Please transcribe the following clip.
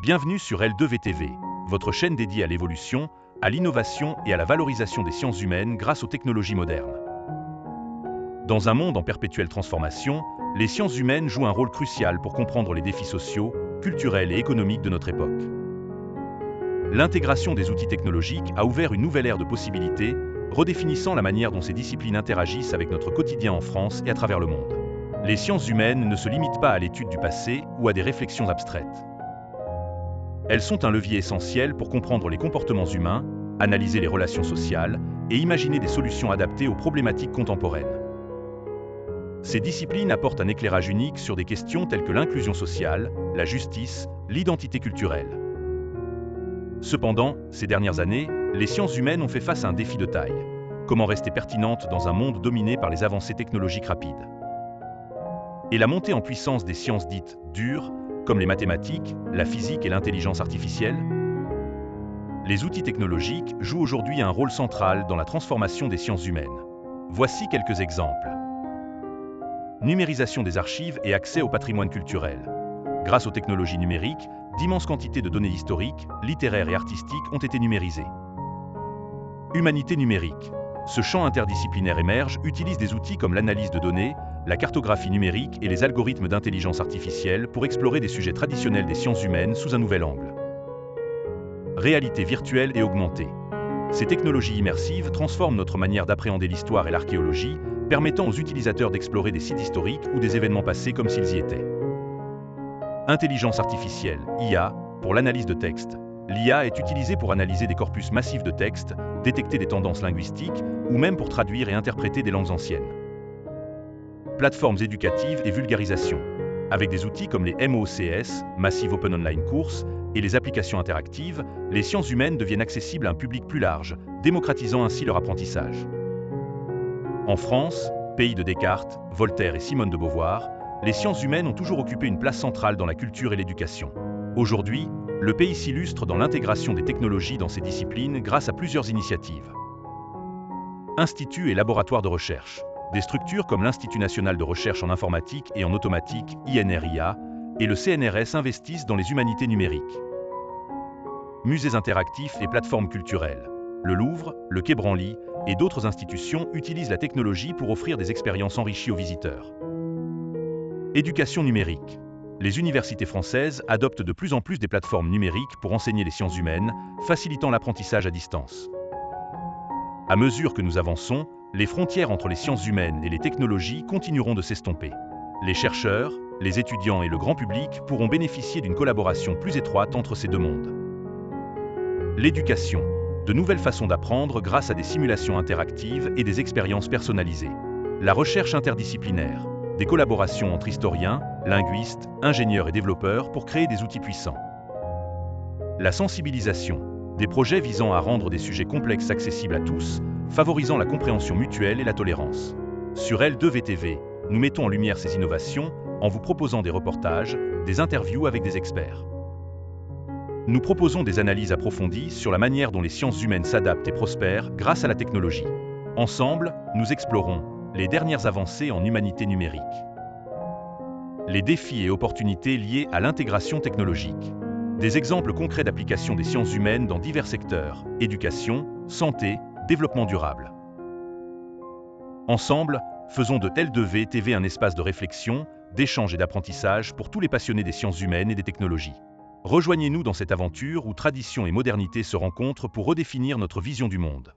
Bienvenue sur L2VTV, votre chaîne dédiée à l'évolution, à l'innovation et à la valorisation des sciences humaines grâce aux technologies modernes. Dans un monde en perpétuelle transformation, les sciences humaines jouent un rôle crucial pour comprendre les défis sociaux, culturels et économiques de notre époque. L'intégration des outils technologiques a ouvert une nouvelle ère de possibilités, redéfinissant la manière dont ces disciplines interagissent avec notre quotidien en France et à travers le monde. Les sciences humaines ne se limitent pas à l'étude du passé ou à des réflexions abstraites. Elles sont un levier essentiel pour comprendre les comportements humains, analyser les relations sociales et imaginer des solutions adaptées aux problématiques contemporaines. Ces disciplines apportent un éclairage unique sur des questions telles que l'inclusion sociale, la justice, l'identité culturelle. Cependant, ces dernières années, les sciences humaines ont fait face à un défi de taille. Comment rester pertinentes dans un monde dominé par les avancées technologiques rapides? Et la montée en puissance des sciences dites dures, comme les mathématiques, la physique et l'intelligence artificielle? Les outils technologiques jouent aujourd'hui un rôle central dans la transformation des sciences humaines. Voici quelques exemples. Numérisation des archives et accès au patrimoine culturel. Grâce aux technologies numériques, d'immenses quantités de données historiques, littéraires et artistiques ont été numérisées. Humanité numérique. Ce champ interdisciplinaire émerge, utilise des outils comme l'analyse de données, la cartographie numérique et les algorithmes d'intelligence artificielle pour explorer des sujets traditionnels des sciences humaines sous un nouvel angle. Réalité virtuelle et augmentée. Ces technologies immersives transforment notre manière d'appréhender l'histoire et l'archéologie, permettant aux utilisateurs d'explorer des sites historiques ou des événements passés comme s'ils y étaient. Intelligence artificielle, IA, pour l'analyse de texte. L'IA est utilisée pour analyser des corpus massifs de textes, détecter des tendances linguistiques ou même pour traduire et interpréter des langues anciennes. Plateformes éducatives et vulgarisation. Avec des outils comme les MOOCs, Massive Open Online Course, et les applications interactives, les sciences humaines deviennent accessibles à un public plus large, démocratisant ainsi leur apprentissage. En France, pays de Descartes, Voltaire et Simone de Beauvoir, les sciences humaines ont toujours occupé une place centrale dans la culture et l'éducation. Aujourd'hui, le pays s'illustre dans l'intégration des technologies dans ces disciplines grâce à plusieurs initiatives. Instituts et laboratoires de recherche. Des structures comme l'Institut national de recherche en informatique et en automatique, INRIA, et le CNRS investissent dans les humanités numériques. Musées interactifs et plateformes culturelles. Le Louvre, le Quai Branly et d'autres institutions utilisent la technologie pour offrir des expériences enrichies aux visiteurs. Éducation numérique. Les universités françaises adoptent de plus en plus des plateformes numériques pour enseigner les sciences humaines, facilitant l'apprentissage à distance. À mesure que nous avançons, les frontières entre les sciences humaines et les technologies continueront de s'estomper. Les chercheurs, les étudiants et le grand public pourront bénéficier d'une collaboration plus étroite entre ces deux mondes. L'éducation. De nouvelles façons d'apprendre grâce à des simulations interactives et des expériences personnalisées. La recherche interdisciplinaire. Des collaborations entre historiens, linguistes, ingénieurs et développeurs pour créer des outils puissants. La sensibilisation. Des projets visant à rendre des sujets complexes accessibles à tous, favorisant la compréhension mutuelle et la tolérance. Sur L2VTV, nous mettons en lumière ces innovations en vous proposant des reportages, des interviews avec des experts. Nous proposons des analyses approfondies sur la manière dont les sciences humaines s'adaptent et prospèrent grâce à la technologie. Ensemble, nous explorons les dernières avancées en humanité numérique. Les défis et opportunités liés à l'intégration technologique. Des exemples concrets d'application des sciences humaines dans divers secteurs, éducation, santé, développement durable. Ensemble, faisons de L2VTV un espace de réflexion, d'échange et d'apprentissage pour tous les passionnés des sciences humaines et des technologies. Rejoignez-nous dans cette aventure où tradition et modernité se rencontrent pour redéfinir notre vision du monde.